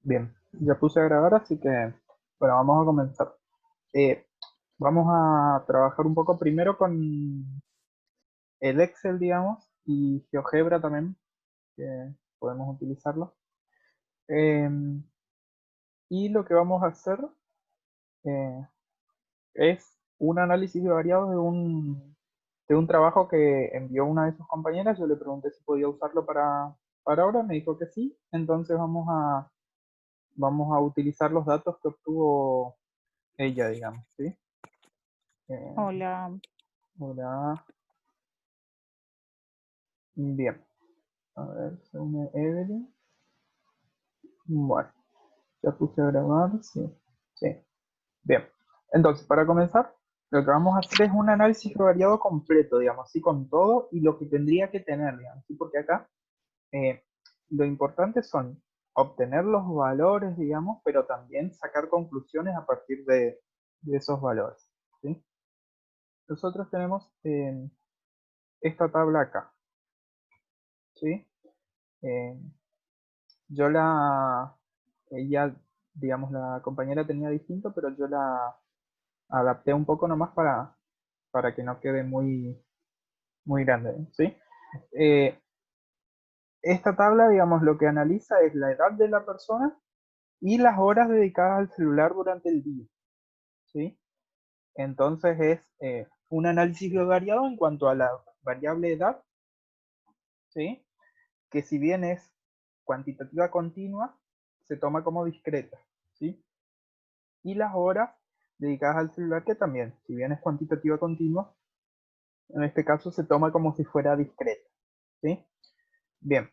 Bien, ya puse a grabar, así que, bueno, vamos a comenzar. Eh, Vamos a trabajar un poco primero con el Excel, digamos, y GeoGebra también, que podemos utilizarlo. Eh, y lo que vamos a hacer eh, es un análisis de variados de un trabajo que envió una de sus compañeras. Yo le pregunté si podía usarlo para ahora, me dijo que sí. Entonces vamos a utilizar los datos que obtuvo ella, digamos, ¿sí? Eh, Hola, Hola, bien. A ver, se une Evelyn. Bueno, ya puse a grabar, sí. Sí, bien. Entonces, para comenzar, lo que vamos a hacer es un análisis variado completo, digamos, ¿sí? Con todo y lo que tendría que tener, digamos, ¿sí? Porque acá eh, lo importante son obtener los valores, digamos, pero también sacar conclusiones a partir de esos valores, ¿sí? Nosotros tenemos esta tabla acá, ¿sí? Eh, Yo ella, digamos, la compañera tenía distinto, pero yo la adapté un poco nomás para que no quede muy grande, ¿sí? Eh, Esta tabla, digamos, lo que analiza es la edad de la persona y las horas dedicadas al celular durante el día, ¿sí? Entonces es un análisis variado en cuanto a la variable edad, ¿sí? Que si bien es cuantitativa continua, se toma como discreta, ¿sí? Y las horas dedicadas al celular, que también, si bien es cuantitativa continua, en este caso se toma como si fuera discreta, ¿sí? Bien,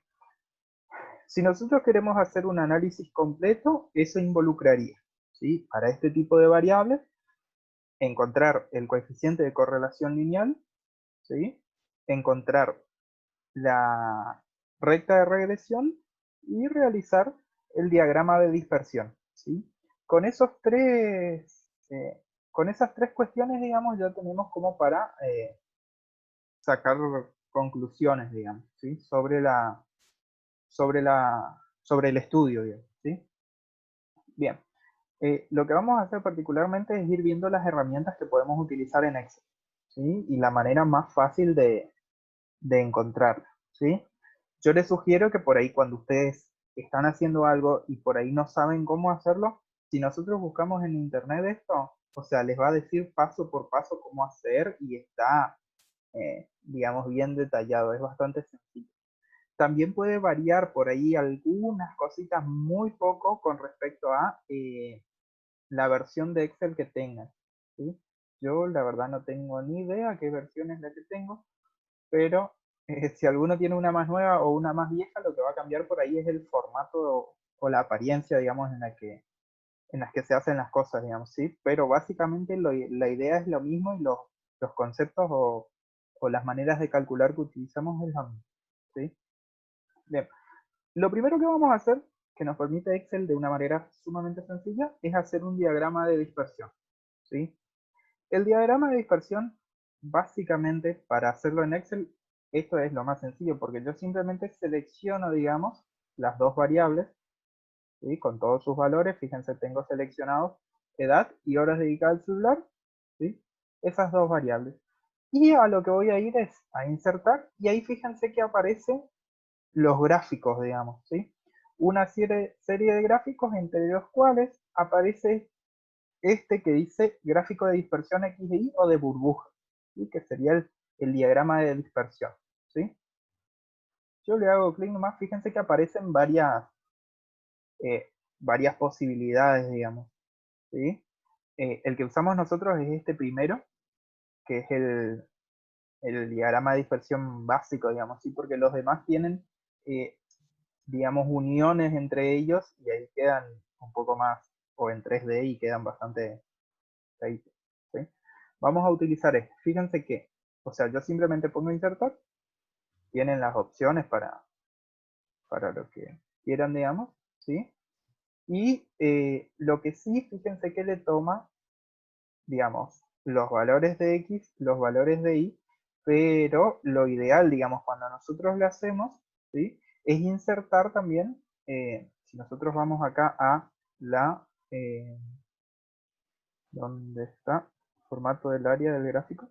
si nosotros queremos hacer un análisis completo, eso involucraría, ¿sí? Para este tipo de variables, encontrar el coeficiente de correlación lineal, ¿sí? Encontrar la recta de regresión y realizar el diagrama de dispersión, ¿sí? Con esos con esas tres cuestiones, digamos, ya tenemos como para sacar conclusiones, digamos, ¿sí? Sobre el estudio, digamos, ¿sí? Bien, lo que vamos a hacer particularmente es ir viendo las herramientas que podemos utilizar en Excel, ¿sí? Y la manera más fácil de encontrarlas, ¿sí? Yo les sugiero que por ahí cuando ustedes están haciendo algo y por ahí no saben cómo hacerlo, si nosotros buscamos en internet esto, o sea, les va a decir paso por paso cómo hacer y está, digamos, bien detallado, es bastante sencillo. También puede variar por ahí algunas cositas muy poco con respecto a la versión de Excel que tengan, ¿sí? Yo la verdad no tengo ni idea qué versión es la que tengo, pero si alguno tiene una más nueva o una más vieja, lo que va a cambiar por ahí es el formato o la apariencia, digamos, en las que se hacen las cosas, digamos, ¿sí? Pero básicamente la idea es lo mismo y los conceptos o las maneras de calcular que utilizamos es lo mismo, ¿sí? Bien, lo primero que vamos a hacer, que nos permite Excel de una manera sumamente sencilla, es hacer un diagrama de dispersión, ¿sí? El diagrama de dispersión, básicamente, para hacerlo en Excel, esto es lo más sencillo, porque yo simplemente selecciono, digamos, las dos variables, ¿sí? Con todos sus valores. Fíjense, tengo seleccionados edad y horas dedicadas al celular, ¿sí? Esas dos variables. Y a lo que voy a ir es a insertar, y ahí fíjense que aparecen los gráficos, digamos, ¿sí? Una serie de gráficos entre los cuales aparece este que dice gráfico de dispersión X de Y o de burbuja, ¿sí? Que sería el diagrama de dispersión, ¿sí? Yo le hago clic nomás, fíjense que aparecen varias posibilidades, digamos, ¿sí? El que usamos nosotros es este primero, que es el diagrama de dispersión básico, digamos, ¿sí? Porque los demás tienen, eh, digamos, uniones entre ellos y ahí quedan un poco más, o en 3D y quedan bastante feitos, ¿sí? Vamos a utilizar este. Fíjense que, o sea, yo simplemente pongo insertar, tienen las opciones para lo que quieran, digamos, ¿sí? Y lo que sí, fíjense que le toma, digamos, los valores de X, los valores de Y, pero lo ideal, digamos, cuando nosotros lo hacemos, ¿sí? Es insertar también, si nosotros vamos acá a la, ¿dónde está? Formato del área del gráfico.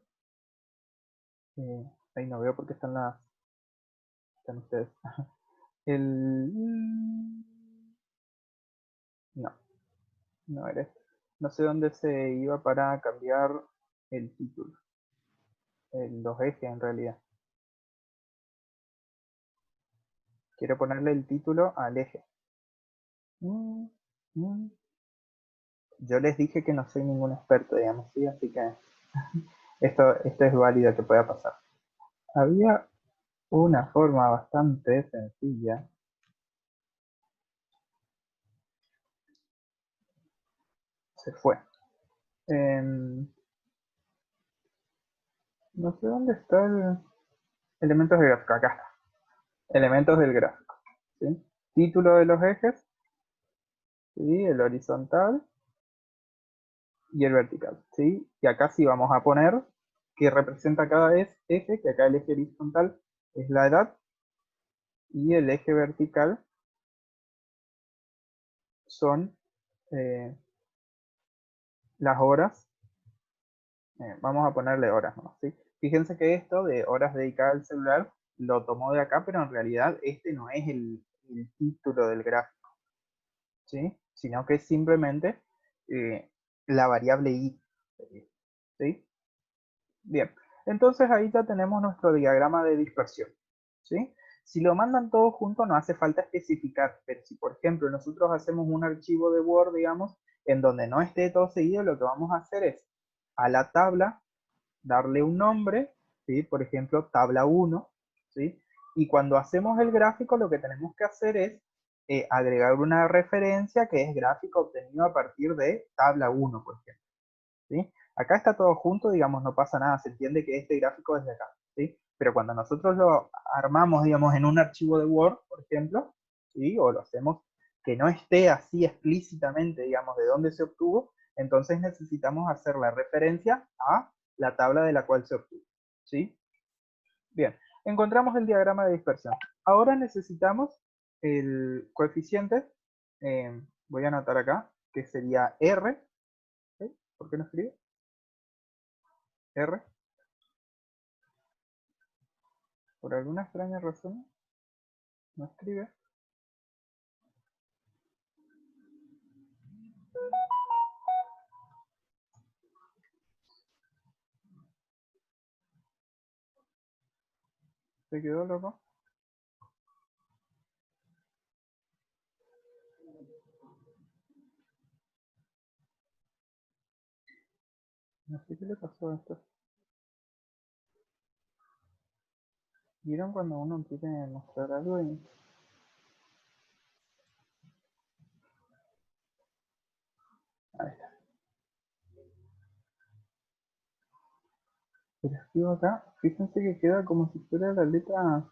Ahí no veo porque están ustedes. El, no, no era este. No sé dónde se iba para cambiar el título. Los ejes en realidad. Quiero ponerle el título al eje. Yo les dije que no soy ningún experto, digamos, ¿sí? Así que esto es válido que pueda pasar. Había una forma bastante sencilla. Se fue. No sé dónde está el elementos del gráfico. Acá está. Elementos del gráfico. ¿Sí? Título de los ejes. ¿Sí? El horizontal y el vertical. ¿Sí? Y acá sí vamos a poner que representa cada eje, que acá el eje horizontal es la edad y el eje vertical son las horas. Vamos a ponerle horas, ¿no? ¿Sí? Fíjense que esto de horas dedicadas al celular lo tomó de acá, pero en realidad este no es el título del gráfico, ¿sí? Sino que es simplemente la variable i. ¿Sí? Bien, entonces ahí ya tenemos nuestro diagrama de dispersión, ¿sí? Si lo mandan todo junto no hace falta especificar, pero si por ejemplo nosotros hacemos un archivo de Word, digamos, en donde no esté todo seguido, lo que vamos a hacer es a la tabla darle un nombre, ¿sí? Por ejemplo, tabla 1, ¿sí? Y cuando hacemos el gráfico lo que tenemos que hacer es agregar una referencia que es gráfico obtenido a partir de tabla 1, por ejemplo, ¿sí? Acá está todo junto, digamos, no pasa nada, se entiende que este gráfico es de acá, ¿sí? Pero cuando nosotros lo armamos, digamos, en un archivo de Word, por ejemplo, ¿sí? O lo hacemos que no esté así explícitamente, digamos, de dónde se obtuvo, entonces necesitamos hacer la referencia a la tabla de la cual se obtuvo, ¿sí? Bien, encontramos el diagrama de dispersión. Ahora necesitamos el coeficiente, voy a anotar acá, que sería R, ¿sí? ¿Por qué no escribe? R, por alguna extraña razón, no escribe. Se quedó loco. No sé qué le pasó a esto. ¿Vieron cuando uno quiere mostrar algo y... Ahí está. Pero escribo acá, fíjense que queda como si fuera la letra...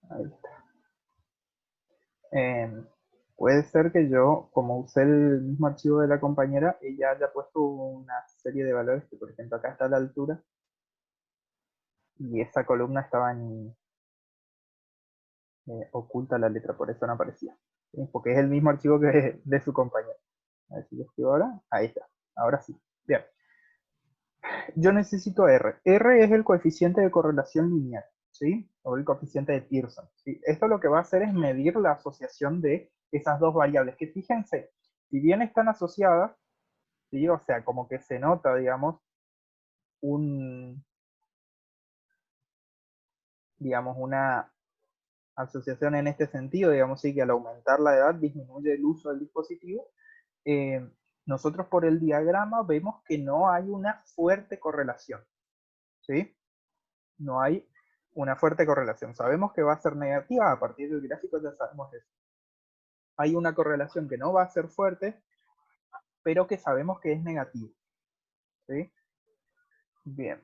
Ahí está. Puede ser que yo, como usé el mismo archivo de la compañera, ella haya puesto una serie de valores que, por ejemplo, acá está la altura y esa columna estaba oculta la letra, por eso no aparecía. ¿Sí? Porque es el mismo archivo que de su compañera. A ver si lo escribo ahora. Ahí está. Ahora sí. Bien. Yo necesito R. R es el coeficiente de correlación lineal, ¿sí? O el coeficiente de Pearson, ¿sí? Esto lo que va a hacer es medir la asociación de esas dos variables, que fíjense, si bien están asociadas, ¿sí? O sea, como que se nota, digamos, una asociación en este sentido, digamos, sí, que al aumentar la edad disminuye el uso del dispositivo. eh, Nosotros por el diagrama vemos que no hay una fuerte correlación, ¿sí? No hay una fuerte correlación. Sabemos que va a ser negativa, a partir del gráfico ya sabemos eso. Hay una correlación que no va a ser fuerte, pero que sabemos que es negativa, ¿sí? Bien.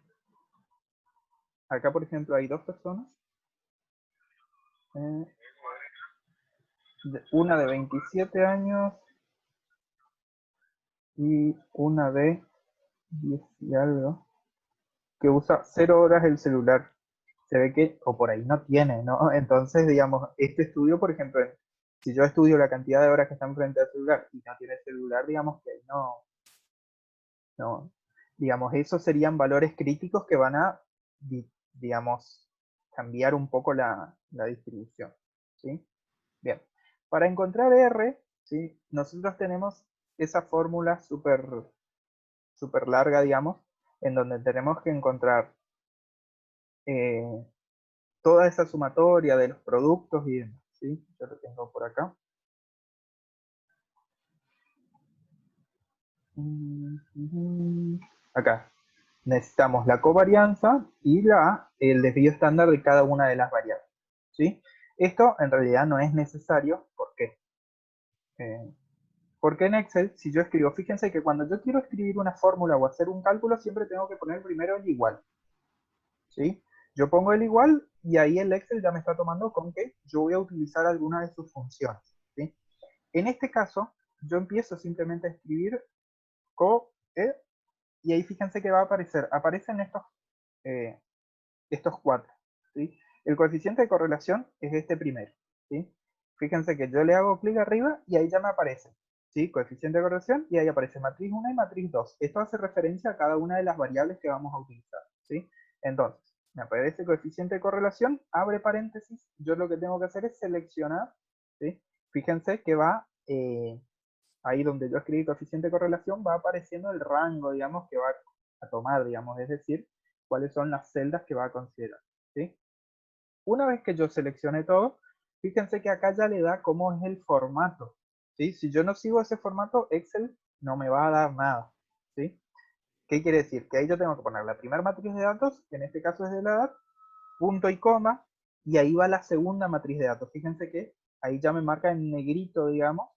Acá, por ejemplo, hay dos personas. Eh, una de 27 años y una de 10 y algo, que usa 0 horas el celular. Se ve que, o por ahí no tiene, ¿no? Entonces, digamos, este estudio, por ejemplo, si yo estudio la cantidad de horas que están frente al celular y no tiene celular, digamos que ahí no, digamos, esos serían valores críticos que van a, digamos, cambiar un poco la distribución, ¿sí? Bien, para encontrar R, ¿sí? Nosotros tenemos esa fórmula súper larga, digamos, en donde tenemos que encontrar eh, toda esa sumatoria de los productos y demás, ¿sí? Yo lo tengo por acá. Acá. Necesitamos la covarianza y el desvío estándar de cada una de las variables, ¿sí? Esto en realidad no es necesario. ¿Por qué? Eh, Porque en Excel, si yo escribo, fíjense que cuando yo quiero escribir una fórmula o hacer un cálculo, siempre tengo que poner primero el igual, ¿sí? Yo pongo el igual y ahí el Excel ya me está tomando con que yo voy a utilizar alguna de sus funciones, ¿sí? En este caso, yo empiezo simplemente a escribir co, y ahí fíjense que va a aparecer, aparecen eh, estos cuatro, ¿sí? El coeficiente de correlación es este primero, ¿sí? Fíjense que yo le hago clic arriba y ahí ya me aparece, ¿sí? Coeficiente de correlación y ahí aparece matriz 1 y matriz 2. Esto hace referencia a cada una de las variables que vamos a utilizar, ¿sí? Entonces, me aparece coeficiente de correlación, abre paréntesis, yo lo que tengo que hacer es seleccionar, ¿sí? Fíjense que va, ahí donde yo escribí coeficiente de correlación, va apareciendo el rango, digamos, que va a tomar, digamos, es decir, cuáles son las celdas que va a considerar, ¿sí? Una vez que yo seleccione todo, fíjense que acá ya le da cómo es el formato, ¿sí? Si yo no sigo ese formato, Excel no me va a dar nada, ¿sí? ¿Qué quiere decir? Que ahí yo tengo que poner la primera matriz de datos, que en este caso es de la edad, punto y coma, y ahí va la segunda matriz de datos. Fíjense que ahí ya me marca en negrito, digamos,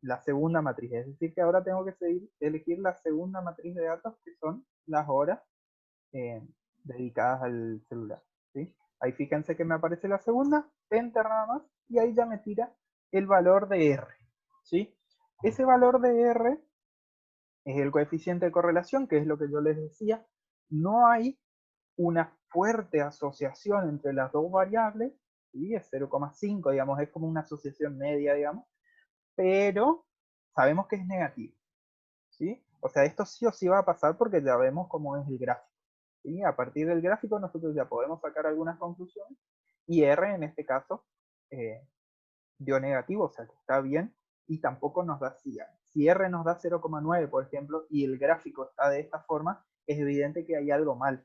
la segunda matriz. Es decir, que ahora tengo que elegir la segunda matriz de datos, que son las horas eh, dedicadas al celular, ¿sí? Ahí fíjense que me aparece la segunda, enter nada más, y ahí ya me tira el valor de R, ¿sí? Ese valor de R es el coeficiente de correlación, que es lo que yo les decía. No hay una fuerte asociación entre las dos variables, ¿sí? Es 0,5, digamos, es como una asociación media, digamos, pero sabemos que es negativo, ¿sí? O sea, esto sí o sí va a pasar porque ya vemos cómo es el gráfico, ¿sí? A partir del gráfico nosotros ya podemos sacar algunas conclusiones y R en este caso eh, dio negativo, o sea que está bien y tampoco nos da si, si R nos da 0,9 por ejemplo y el gráfico está de esta forma, es evidente que hay algo mal,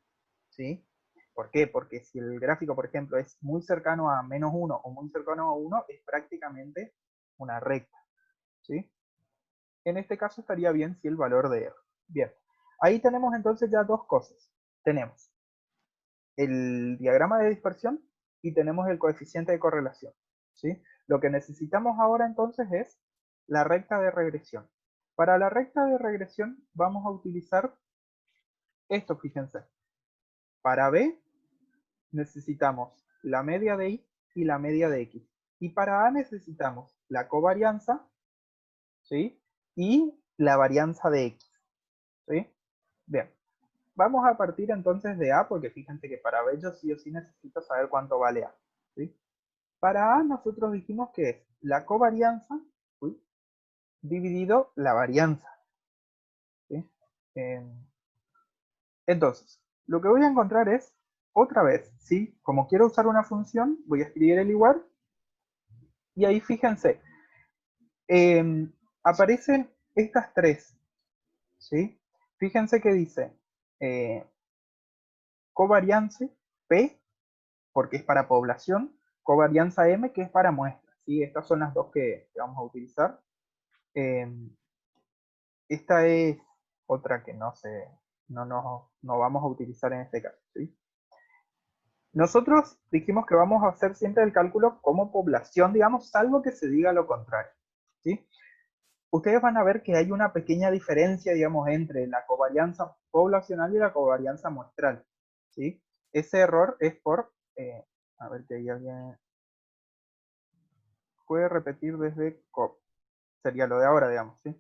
¿sí? ¿Por qué? Porque si el gráfico, por ejemplo, es muy cercano a -1 o muy cercano a 1, es prácticamente una recta, ¿sí? En este caso estaría bien si el valor de R. Bien, ahí tenemos entonces ya dos cosas. Tenemos el diagrama de dispersión y tenemos el coeficiente de correlación, ¿sí? Lo que necesitamos ahora entonces es la recta de regresión. Para la recta de regresión vamos a utilizar esto, fíjense. Para B necesitamos la media de Y y la media de X. Y para A necesitamos la covarianza, ¿sí? Y la varianza de X, ¿sí? Bien, vamos a partir entonces de A, porque fíjense que para B yo sí o sí necesito saber cuánto vale A, ¿sí? Para A nosotros dijimos que es la covarianza, uy, dividido la varianza, ¿sí? Eh, entonces, lo que voy a encontrar es, otra vez, ¿sí? Como quiero usar una función, voy a escribir el igual, y ahí fíjense, aparecen estas tres, ¿sí? Fíjense que dice eh, covariance P, porque es para población, covarianza M, que es para muestra, ¿sí? Estas son las dos que vamos a utilizar. Eh, esta es otra que no vamos a utilizar en este caso, ¿sí? Nosotros dijimos que vamos a hacer siempre el cálculo como población, digamos, salvo que se diga lo contrario, ¿sí? Ustedes van a ver que hay una pequeña diferencia, digamos, entre la covarianza poblacional y la covarianza muestral, ¿sí? Ese error es por, a ver que ahí alguien puede repetir desde COP, sería lo de ahora, digamos, ¿sí?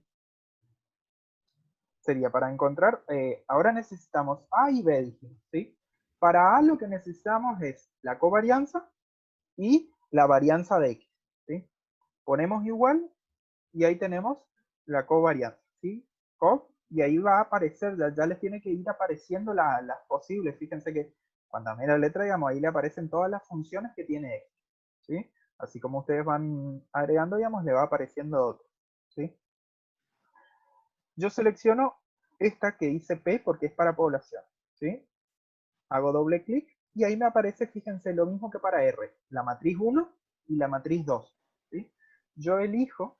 sería para encontrar, ahora necesitamos A y B, dijimos, ¿sí? Para A lo que necesitamos es la covarianza y la varianza de X, ¿sí? Ponemos igual y ahí tenemos la covarianza, ¿sí? Cov, y ahí va a aparecer, ya les tiene que ir apareciendo las posibles. Fíjense que cuando a mí la letra, digamos, ahí le aparecen todas las funciones que tiene X, ¿sí? Así como ustedes van agregando, digamos, le va apareciendo otro, ¿sí? Yo selecciono esta que dice P porque es para población, ¿sí? Hago doble clic y ahí me aparece, fíjense, lo mismo que para R, la matriz 1 y la matriz 2, ¿sí? Yo elijo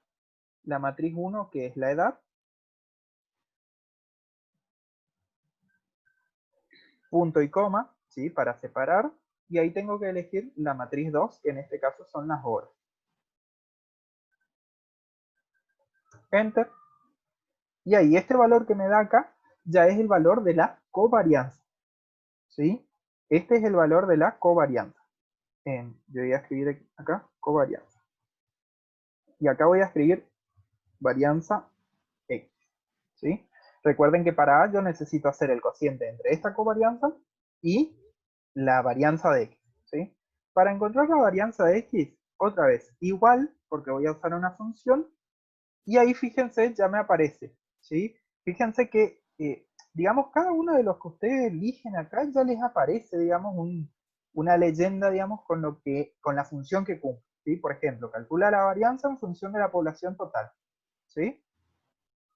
la matriz 1, que es la edad, punto y coma, ¿sí? Para separar, y ahí tengo que elegir la matriz 2, que en este caso son las horas. Enter. Y ahí este valor que me da acá ya es el valor de la covarianza, ¿sí? Este es el valor de la covarianza. Yo voy a escribir acá covarianza. Y acá voy a escribir varianza X, ¿sí? Recuerden que para A yo necesito hacer el cociente entre esta covarianza y la varianza de X, ¿sí? Para encontrar la varianza de X, otra vez, igual, porque voy a usar una función, y ahí fíjense, ya me aparece, ¿sí? Fíjense que, digamos, cada uno de los que ustedes eligen acá ya les aparece, digamos, una leyenda, digamos, con la función que cumple, ¿sí? Por ejemplo, calcula la varianza en función de la población total, ¿sí?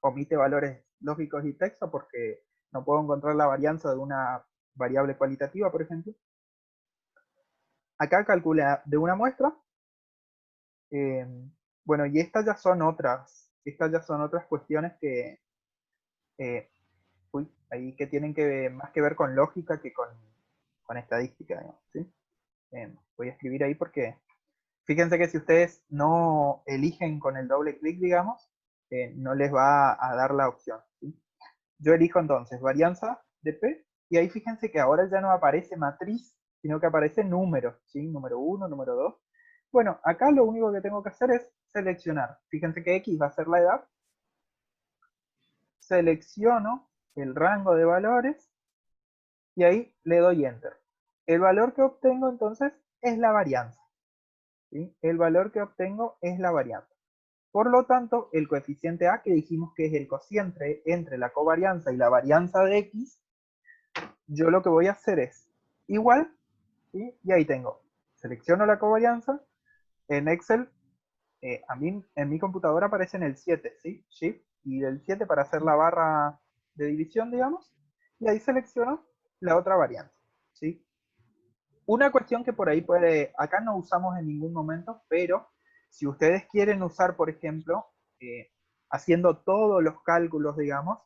Omite valores lógicos y texto porque no puedo encontrar la varianza de una variable cualitativa, por ejemplo. Acá calcula de una muestra. eh, bueno, y estas ya son otras cuestiones que, eh, ahí que tienen más que ver con lógica que con estadística, digamos, ¿sí? Voy a escribir ahí porque fíjense que si ustedes no eligen con el doble clic, digamos, no les va a dar la opción, ¿sí? Yo elijo entonces varianza de P y ahí fíjense que ahora ya no aparece matriz, sino que aparece número, ¿sí? Número 1, número 2. Bueno, acá lo único que tengo que hacer es seleccionar. Fíjense que X va a ser la edad. Selecciono el rango de valores y ahí le doy Enter. El valor que obtengo entonces es la varianza, ¿sí? El valor que obtengo es la varianza. Por lo tanto, el coeficiente A, que dijimos que es el cociente entre la covarianza y la varianza de X, yo lo que voy a hacer es igual, ¿sí? Y ahí tengo, selecciono la covarianza, en Excel, a mí en mi computadora aparece en el 7, ¿sí? Shift y el 7 para hacer la barra de división, digamos, y ahí selecciono la otra variante, ¿sí? Una cuestión que por ahí acá no usamos en ningún momento, pero si ustedes quieren usar, por ejemplo, haciendo todos los cálculos, digamos,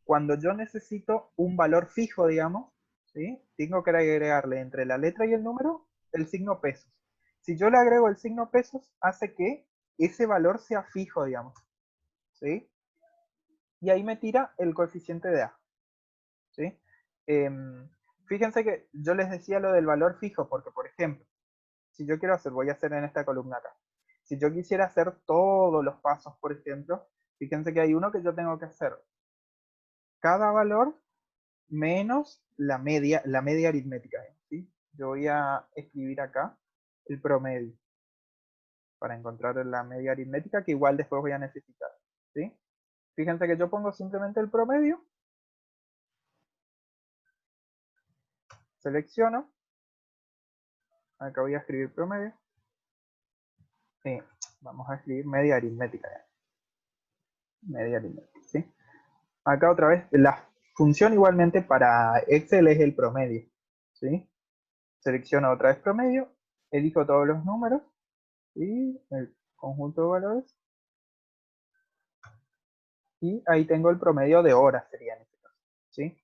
cuando yo necesito un valor fijo, digamos, ¿sí? Tengo que agregarle entre la letra y el número el signo pesos. Si yo le agrego el signo pesos, hace que ese valor sea fijo, digamos, ¿sí? Y ahí me tira el coeficiente de A, ¿sí? Fíjense que yo les decía lo del valor fijo, porque, por ejemplo, si yo quiero hacer, voy a hacer en esta columna acá, si yo quisiera hacer todos los pasos, por ejemplo, fíjense que hay uno que yo tengo que hacer cada valor menos la media aritmética, ¿sí? Yo voy a escribir acá el promedio para encontrar la media aritmética que igual después voy a necesitar, ¿sí? Fíjense que yo pongo simplemente el promedio, selecciono, acá voy a escribir promedio, vamos a escribir media aritmética, media aritmética, ¿sí? Acá otra vez, la función igualmente para Excel es el promedio, ¿sí? Selecciono otra vez promedio, elijo todos los números y el conjunto de valores y ahí tengo el promedio de horas, sería en este caso, ¿sí?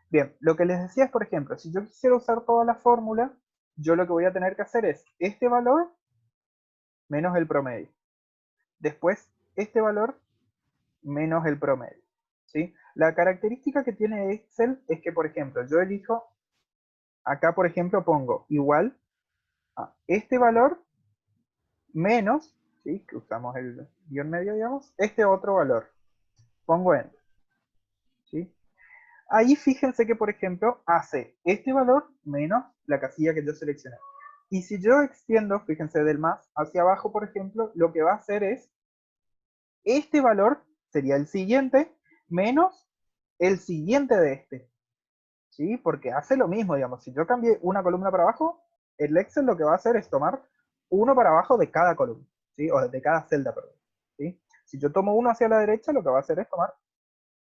Bien, lo que les decía es, por ejemplo, si yo quisiera usar toda la fórmula, yo lo que voy a tener que hacer es este valor menos el promedio. Después, este valor menos el promedio, ¿sí? La característica que tiene Excel es que, por ejemplo, yo elijo, acá, por ejemplo, pongo igual a este valor menos, ¿sí? Que usamos el guión medio, digamos, este otro valor. Pongo en. Ahí fíjense que, por ejemplo, hace este valor menos la casilla que yo seleccioné. Y si yo extiendo, fíjense, del más hacia abajo, por ejemplo, lo que va a hacer es este valor, sería el siguiente, menos el siguiente de este. ¿Sí? Porque hace lo mismo, digamos. Si yo cambié una columna para abajo, el Excel lo que va a hacer es tomar uno para abajo de cada columna, ¿sí? O de cada celda, perdón. ¿Sí? Si yo tomo uno hacia la derecha, lo que va a hacer es tomar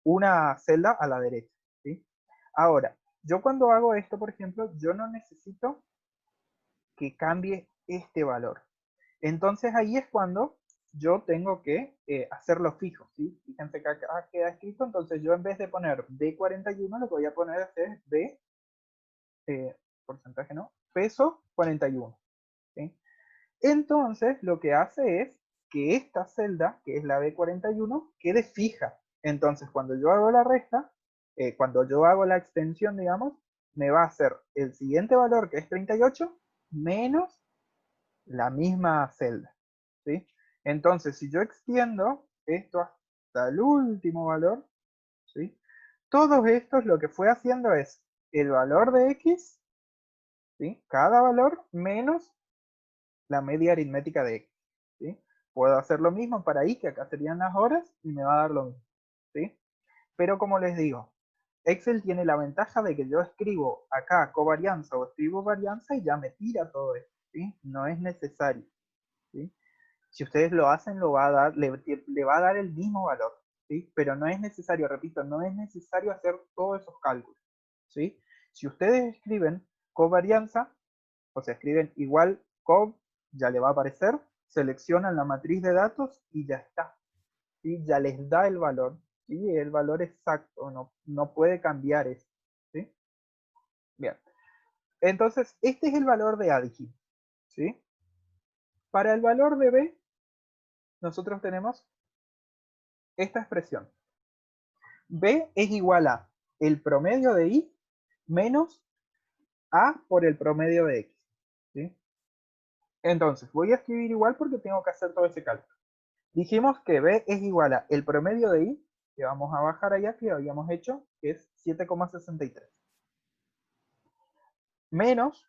una celda a la derecha, ¿sí? Ahora, yo cuando hago esto, por ejemplo, yo no necesito que cambie este valor. Entonces ahí es cuando yo tengo que hacerlo fijo, ¿sí? Fíjense que acá queda escrito, entonces yo en vez de poner B41, lo que voy a poner es B, porcentaje no, peso 41, ¿sí? Entonces lo que hace es que esta celda, que es la B41, quede fija. Entonces cuando yo hago la resta, cuando yo hago la extensión, digamos, me va a hacer el siguiente valor, que es 38, menos la misma celda, ¿sí? Entonces, si yo extiendo esto hasta el último valor, ¿sí? Todos estos lo que fue haciendo es el valor de X, ¿sí? Cada valor menos la media aritmética de X, ¿sí? Puedo hacer lo mismo para Y, que acá serían las horas, y me va a dar lo mismo, ¿sí? Pero como les digo, Excel tiene la ventaja de que yo escribo acá covarianza o escribo varianza y ya me tira todo esto, ¿sí? No es necesario, ¿sí? Si ustedes lo hacen, lo va a dar, le va a dar el mismo valor, ¿sí? Pero no es necesario, repito, no es necesario hacer todos esos cálculos, ¿sí? Si ustedes escriben covarianza, o sea, escriben igual cov, ya le va a aparecer, seleccionan la matriz de datos y ya está, ¿sí? Ya les da el valor, ¿sí? El valor exacto, no puede cambiar eso, ¿sí? Bien, entonces este es el valor de A, dijimos, ¿sí? Para el valor de B, nosotros tenemos esta expresión. B es igual a el promedio de Y menos A por el promedio de X, ¿sí? Entonces, voy a escribir igual porque tengo que hacer todo ese cálculo. Dijimos que B es igual a el promedio de Y, que vamos a bajar allá, que habíamos hecho, que es 7,63. Menos,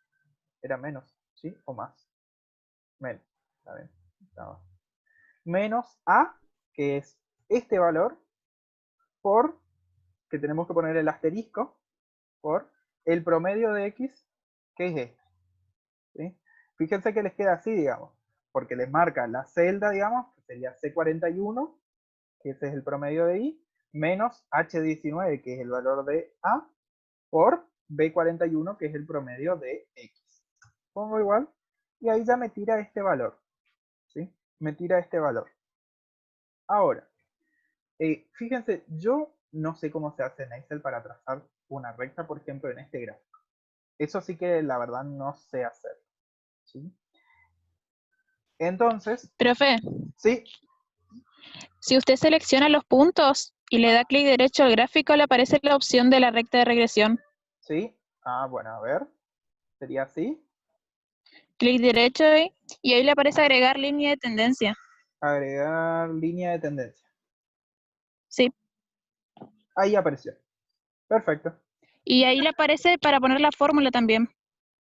era menos, ¿sí? O más. Menos, a ver, menos A, que es este valor, por, que tenemos que poner el asterisco, por el promedio de X, que es este, ¿sí? Fíjense que les queda así, digamos, porque les marca la celda, digamos, que sería C41, que ese es el promedio de Y, menos H19, que es el valor de A, por B41, que es el promedio de X. Pongo igual, y ahí ya me tira este valor, ¿sí? Me tira este valor. Ahora, fíjense, yo no sé cómo se hace en Excel para trazar una recta, por ejemplo, en este gráfico. Eso sí que la verdad no sé hacer, ¿sí? Entonces, Profe, sí, si usted selecciona los puntos y le da clic derecho al gráfico, le aparece la opción de la recta de regresión. sí. Ah, bueno, a ver. Sería así. Clic derecho y ahí le aparece agregar línea de tendencia. Agregar línea de tendencia. Sí. Ahí apareció. Perfecto. Y ahí le aparece para poner la fórmula también,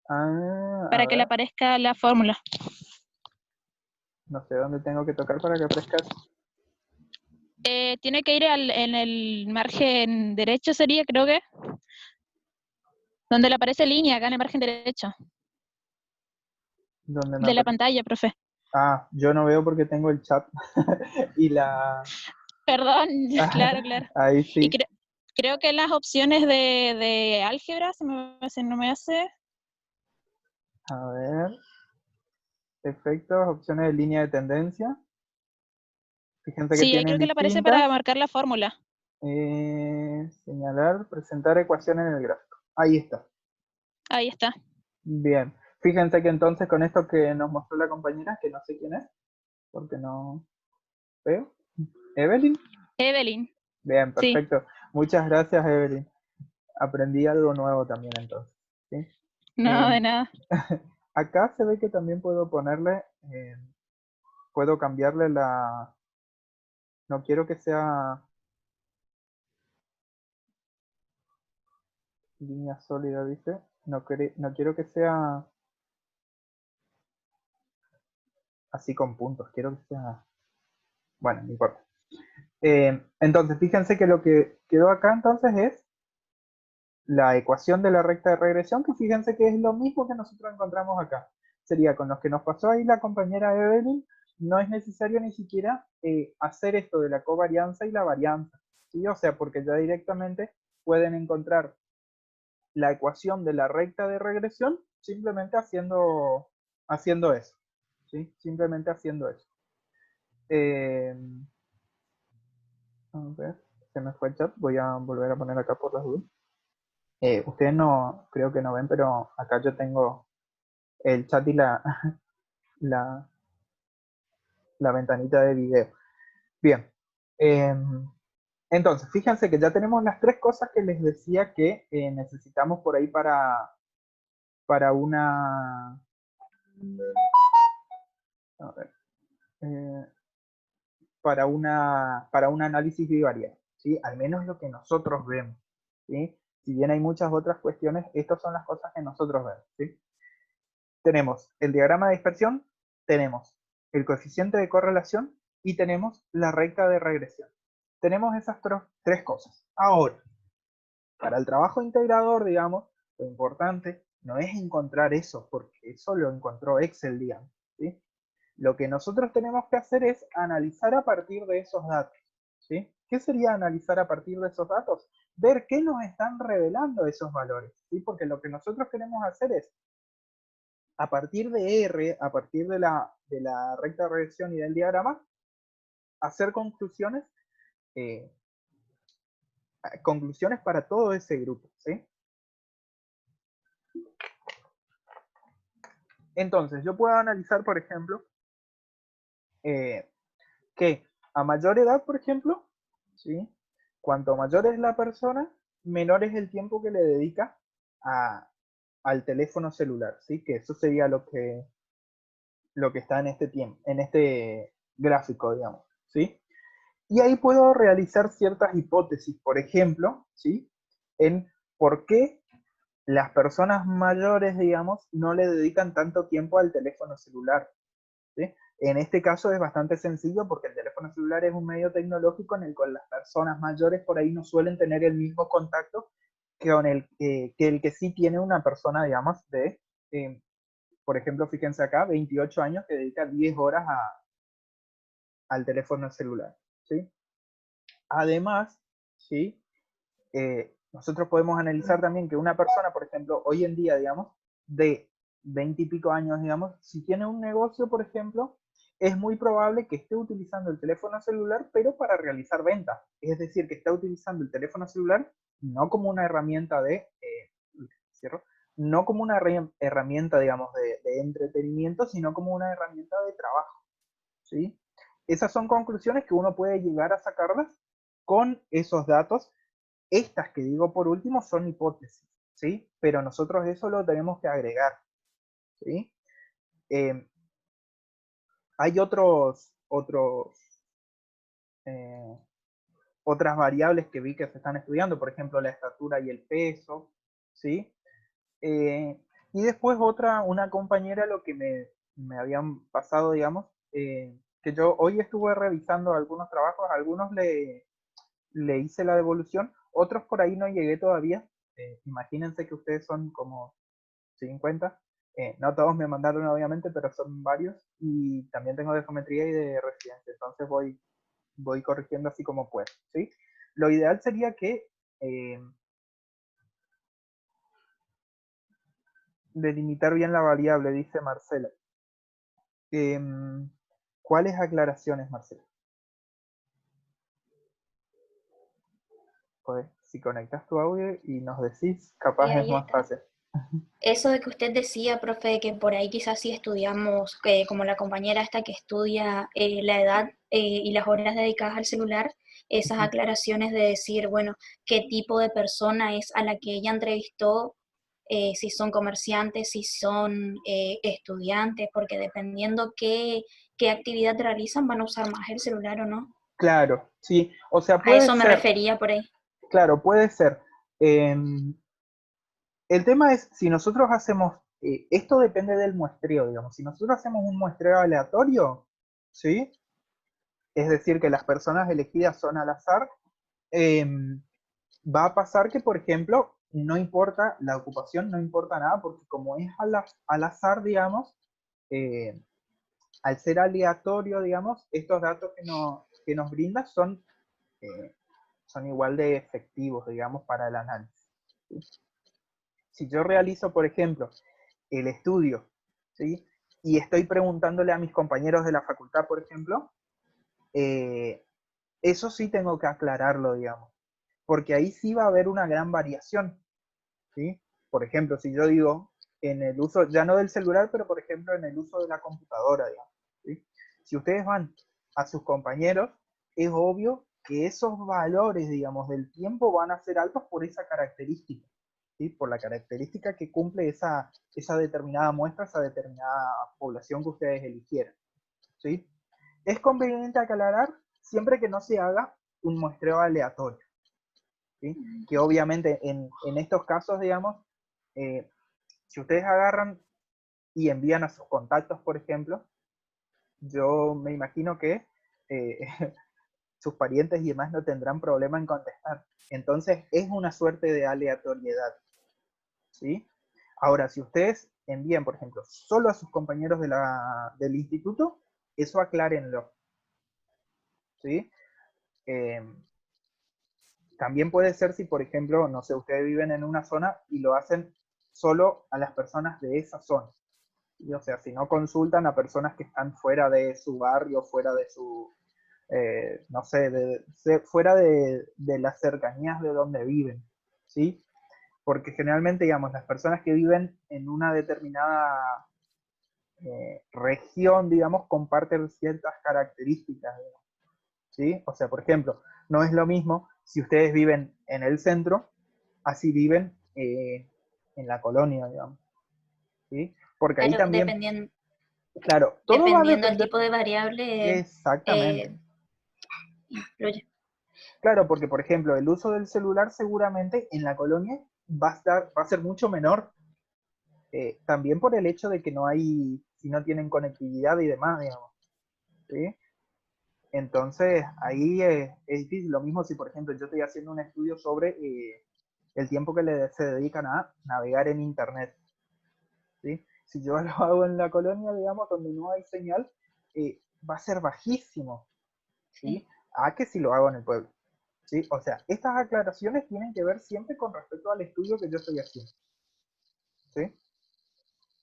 Ah, a para que le ver. aparezca la fórmula. No sé dónde tengo que tocar para que aparezca eso. Tiene que ir en el margen derecho, sería, creo que, donde le aparece línea, acá en el margen derecho Donde me de la aparece. pantalla, profe. Ah, yo no veo porque tengo el chat y la. Perdón, claro, claro. Ahí Y sí. creo que las opciones de álgebra, si no me hace. A ver. Efectos, opciones de línea de tendencia. Fíjense que Sí, ahí tienen creo que le aparece para distintas. marcar la fórmula. Señalar, presentar ecuaciones en el gráfico. Ahí está. Ahí está. Bien. Fíjense que entonces con esto que nos mostró la compañera, que no sé quién es, porque no veo. ¿Evelyn? Evelyn, Bien, sí. perfecto. Muchas gracias, Evelyn. Aprendí algo nuevo también entonces, ¿sí? No, de Em, nada. acá se ve que también puedo ponerle, puedo cambiarle la, no quiero que sea, línea sólida, dice. No quiero que sea así con puntos, quiero que sea... Bueno, no importa. Entonces, fíjense que lo que quedó acá entonces es la ecuación de la recta de regresión, que fíjense que es lo mismo que nosotros encontramos acá. Sería con los que nos pasó ahí la compañera Evelyn, no es necesario ni siquiera hacer esto de la covarianza y la varianza, ¿sí? O sea, porque ya directamente pueden encontrar la ecuación de la recta de regresión simplemente haciendo eso, ¿sí? Simplemente haciendo eso. A ver, se me fue el chat, voy a volver a poner acá por las dudas. Ustedes no, creo que no ven, pero acá yo tengo el chat y la, la ventanita de video. Bien. Entonces, fíjense que ya tenemos las tres cosas que les decía que necesitamos por ahí para una... A ver, para un análisis bivarial, ¿sí? Al menos lo que nosotros vemos, ¿sí? Si bien hay muchas otras cuestiones, estas son las cosas que nosotros vemos, ¿sí? Tenemos el diagrama de dispersión, tenemos el coeficiente de correlación y tenemos la recta de regresión. Tenemos esas tres cosas. Ahora, para el trabajo integrador, digamos, lo importante no es encontrar eso, porque eso lo encontró Excel, digamos, ¿sí? Lo que nosotros tenemos que hacer es analizar a partir de esos datos, ¿sí? ¿Qué sería analizar a partir de esos datos? Ver qué nos están revelando esos valores, ¿sí? Porque lo que nosotros queremos hacer es, a partir de R, a partir de la recta de regresión y del diagrama, hacer eh, conclusiones para todo ese grupo, ¿sí? Entonces, yo puedo analizar, por ejemplo, que a mayor edad, por ejemplo, ¿sí? Cuanto mayor es la persona, menor es el tiempo que le dedica al teléfono celular, ¿sí? Que eso sería lo que está en este tiempo, en este gráfico, digamos, ¿sí? Y ahí puedo realizar ciertas hipótesis, por ejemplo, ¿sí? En por qué las personas mayores, digamos, no le dedican tanto tiempo al teléfono celular, ¿sí? En este caso es bastante sencillo porque el teléfono celular es un medio tecnológico en el cual las personas mayores por ahí no suelen tener el mismo contacto que el que sí tiene una persona, digamos, por ejemplo, fíjense acá, 28 años que dedica 10 horas al teléfono celular, ¿sí? Además, ¿sí? Nosotros podemos analizar también que una persona, por ejemplo, hoy en día, digamos, de 20 y pico años, digamos, si tiene un negocio, por ejemplo, es muy probable que esté utilizando el teléfono celular, pero para realizar ventas. Es decir, que está utilizando el teléfono celular no como una herramienta ¿cierro? No como una herramienta, digamos, de entretenimiento, sino como una herramienta de trabajo, ¿sí? Esas son conclusiones que uno puede llegar a sacarlas con esos datos. Estas que digo por último son hipótesis, ¿sí? Pero nosotros eso lo tenemos que agregar, ¿sí? Eh, hay eh, otras variables que vi que se están estudiando, por ejemplo, la estatura y el peso, ¿sí? Y después una compañera lo que me habían pasado, digamos, que yo hoy estuve revisando algunos trabajos, algunos le hice la devolución, otros por ahí no llegué todavía. Imagínense que ustedes son como 50. No todos me mandaron obviamente, pero son varios. Y también tengo de geometría y de residencia. Entonces voy corrigiendo así como puedo, ¿sí? Lo ideal sería que delimitar bien la variable, dice Marcela. ¿Cuáles aclaraciones, Marcela? Pues, si conectas tu audio y nos decís, Y capaz es ahí más está. fácil. Eso de que usted decía, profe, que por ahí quizás sí estudiamos, como la compañera esta que estudia la edad y las horas dedicadas al celular, esas aclaraciones de decir, bueno, qué tipo de persona es a la que ella entrevistó, si son comerciantes, si son estudiantes, porque dependiendo qué actividad realizan, van a usar más el celular o no. Claro, sí. O sea, A puede eso me ser, refería por ahí. claro, puede ser. El tema es, si nosotros hacemos, esto depende del muestreo, digamos, si nosotros hacemos un muestreo aleatorio, ¿sí? Es decir, que las personas elegidas son al azar, va a pasar que, por ejemplo, no importa la ocupación, no importa nada, porque como es al azar, digamos, eh, al ser aleatorio, digamos, estos datos que nos brinda son igual de efectivos, digamos, para el análisis. ¿Sí? Si yo realizo, por ejemplo, el estudio, ¿sí? Y estoy preguntándole a mis compañeros de la facultad, por ejemplo, eh, eso sí tengo que aclararlo, digamos, porque ahí sí va a haber una gran variación, ¿sí? Por ejemplo, si yo digo en el uso, ya no del celular, pero por ejemplo en el uso de la computadora, digamos, ¿sí? Si ustedes van a sus compañeros, es obvio que esos valores, digamos, del tiempo van a ser altos por esa característica, ¿sí? Por la característica que cumple esa determinada muestra, esa determinada población que ustedes eligieran, ¿sí? Es conveniente aclarar siempre que no se haga un muestreo aleatorio, ¿sí? Que obviamente en estos casos, digamos, si ustedes agarran y envían a sus contactos, por ejemplo, yo me imagino que eh, sus parientes y demás no tendrán problema en contestar. Entonces es una suerte de aleatoriedad, ¿sí? Ahora, si ustedes envían, por ejemplo, solo a sus compañeros del instituto, eso aclárenlo, ¿sí? Eh, También puede ser si, por ejemplo, no sé, ustedes viven en una zona y lo hacen solo a las personas de esa zona. ¿Sí? O sea, si no consultan a personas que están fuera de su barrio, fuera de su, no sé, fuera de las cercanías de donde viven, ¿sí? Porque generalmente, digamos, las personas que viven en una determinada región, digamos, comparten ciertas características, digamos, ¿sí? O sea, por ejemplo, no es lo mismo si ustedes viven en el centro, así viven en la colonia, digamos, ¿sí? Porque ahí Claro, también, claro, todo va a dependiendo del depender. tipo de variable, Exactamente. influye. Claro, porque por ejemplo, el uso del celular seguramente en la colonia va a ser mucho menor. También por el hecho de que no hay, si no tienen conectividad y demás, digamos, ¿sí? Entonces, ahí es difícil. Lo mismo si, por ejemplo, yo estoy haciendo un estudio sobre el tiempo que se dedican a navegar en Internet, ¿sí? Si yo lo hago en la colonia, digamos, donde no hay señal, va a ser bajísimo, ¿sí? Sí. A que si lo hago en el pueblo, ¿sí? O sea, estas aclaraciones tienen que ver siempre con respecto al estudio que yo estoy haciendo, ¿sí?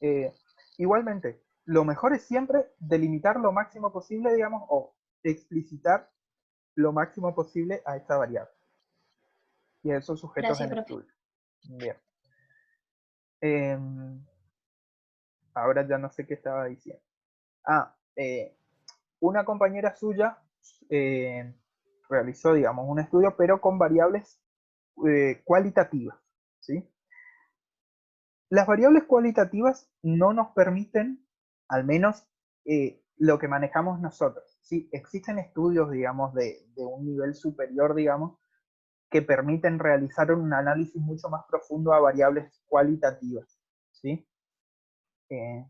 Eh, Igualmente, lo mejor es siempre delimitar lo máximo posible, digamos, o explicitar lo máximo posible a esta variable y a esos sujetos Gracias, en profe. estudio. Bien. Eh, Ahora ya no sé qué estaba diciendo. Ah, una compañera suya eh, realizó, digamos, un estudio, pero con variables cualitativas, ¿sí? Las variables cualitativas no nos permiten, al menos lo que manejamos nosotros, ¿sí? Existen estudios, digamos, de un nivel superior, digamos, que permiten realizar un análisis mucho más profundo a variables cualitativas, ¿sí? Que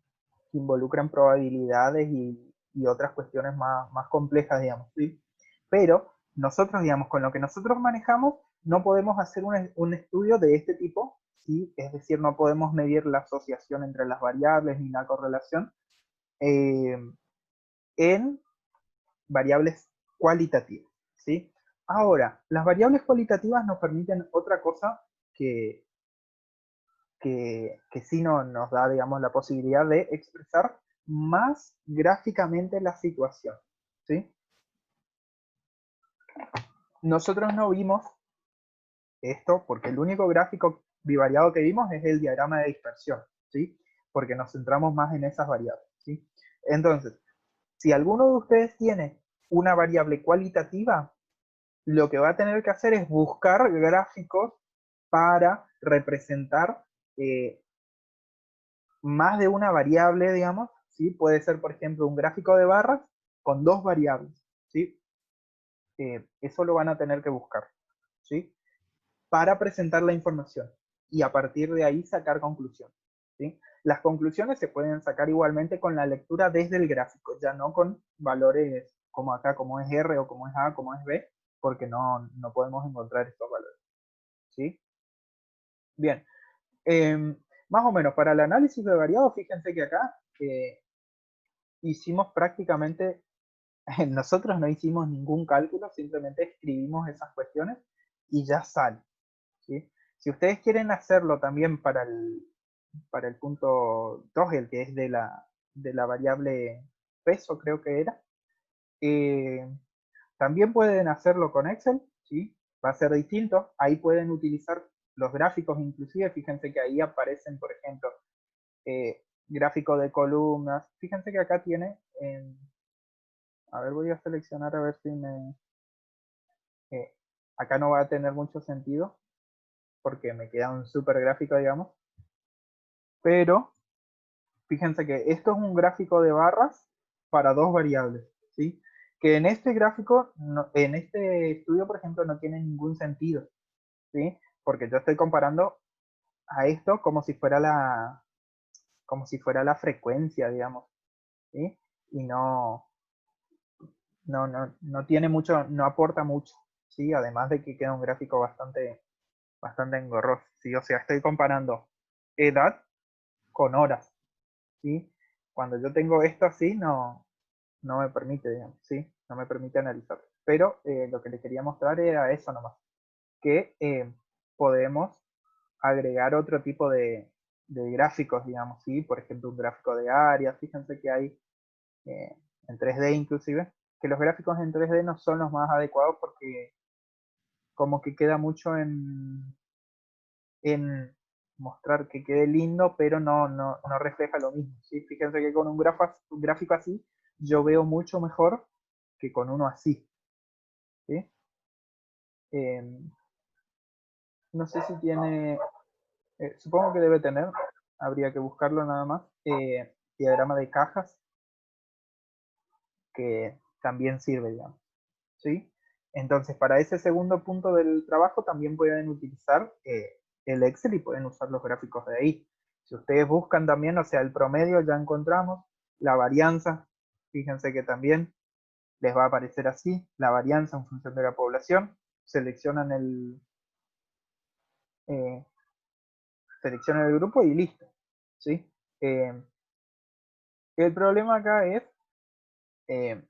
involucran probabilidades y otras cuestiones más complejas, digamos, ¿sí? Pero nosotros, digamos, con lo que nosotros manejamos, no podemos hacer un estudio de este tipo, ¿sí? Es decir, no podemos medir la asociación entre las variables ni la correlación eh, en variables cualitativas, ¿sí? Ahora, las variables cualitativas nos permiten otra cosa que, que sí nos da, digamos, la posibilidad de expresar más gráficamente la situación, ¿sí? Nosotros no vimos esto porque el único gráfico bivariado que vimos es el diagrama de dispersión, ¿sí? Porque nos centramos más en esas variables, ¿sí? Entonces, si alguno de ustedes tiene una variable cualitativa, lo que va a tener que hacer es buscar gráficos para representar más de una variable, digamos, ¿sí? Puede ser, por ejemplo, un gráfico de barras con dos variables, ¿sí? Eso lo van a tener que buscar, ¿sí? Para presentar la información, y a partir de ahí sacar conclusiones, ¿sí? Las conclusiones se pueden sacar igualmente con la lectura desde el gráfico, ya no con valores como acá, como es R o como es A, como es B, porque no podemos encontrar estos valores, ¿sí? Bien, más o menos para el análisis de variados, fíjense que acá hicimos prácticamente, nosotros no hicimos ningún cálculo, simplemente escribimos esas cuestiones y ya sale, ¿sí? Si ustedes quieren hacerlo también para el punto 2, el que es de la variable peso, creo que era, también pueden hacerlo con Excel, ¿sí? Va a ser distinto. Ahí pueden utilizar los gráficos inclusive. Fíjense que ahí aparecen, por ejemplo, gráfico de columnas. Fíjense que acá tiene, a ver, voy a seleccionar a ver si acá no va a tener mucho sentido porque me queda un super gráfico, digamos. Pero fíjense que esto es un gráfico de barras para dos variables, ¿sí? Que en este gráfico, en este estudio, por ejemplo, no tiene ningún sentido, ¿sí? Porque yo estoy comparando a esto como si fuera la frecuencia, digamos, ¿sí? Y no tiene mucho, no aporta mucho, ¿sí? Además de que queda un gráfico bastante engorroso, ¿sí? O sea, estoy comparando edad con horas, ¿sí? Cuando yo tengo esto así, no me permite, digamos, ¿sí? No me permite analizar. Pero lo que les quería mostrar era eso nomás, que podemos agregar otro tipo de gráficos, digamos, ¿sí? Por ejemplo, un gráfico de áreas. Fíjense que hay en 3D inclusive, que los gráficos en 3D no son los más adecuados porque como que queda mucho en mostrar que quede lindo, pero no refleja lo mismo, ¿sí? Fíjense que con un gráfico así, yo veo mucho mejor que con uno así, ¿sí? No sé si tiene, supongo que debe tener, habría que buscarlo nada más, diagrama de cajas, que también sirve, digamos, ¿sí? Entonces, para ese segundo punto del trabajo también pueden utilizar el Excel y pueden usar los gráficos de ahí. Si ustedes buscan también, o sea, el promedio ya encontramos, la varianza, fíjense que también les va a aparecer así, la varianza en función de la población, seleccionan eh, seleccionan el grupo y listo, ¿sí? El problema acá es eh,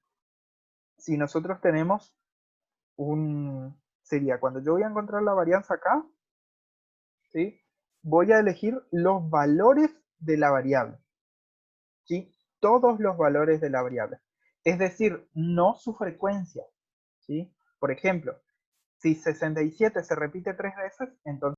si nosotros tenemos sería cuando yo voy a encontrar la varianza acá, ¿sí? Voy a elegir los valores de la variable, ¿sí? Todos los valores de la variable. Es decir, no su frecuencia, ¿sí? Por ejemplo, si 67 se repite 3 veces, entonces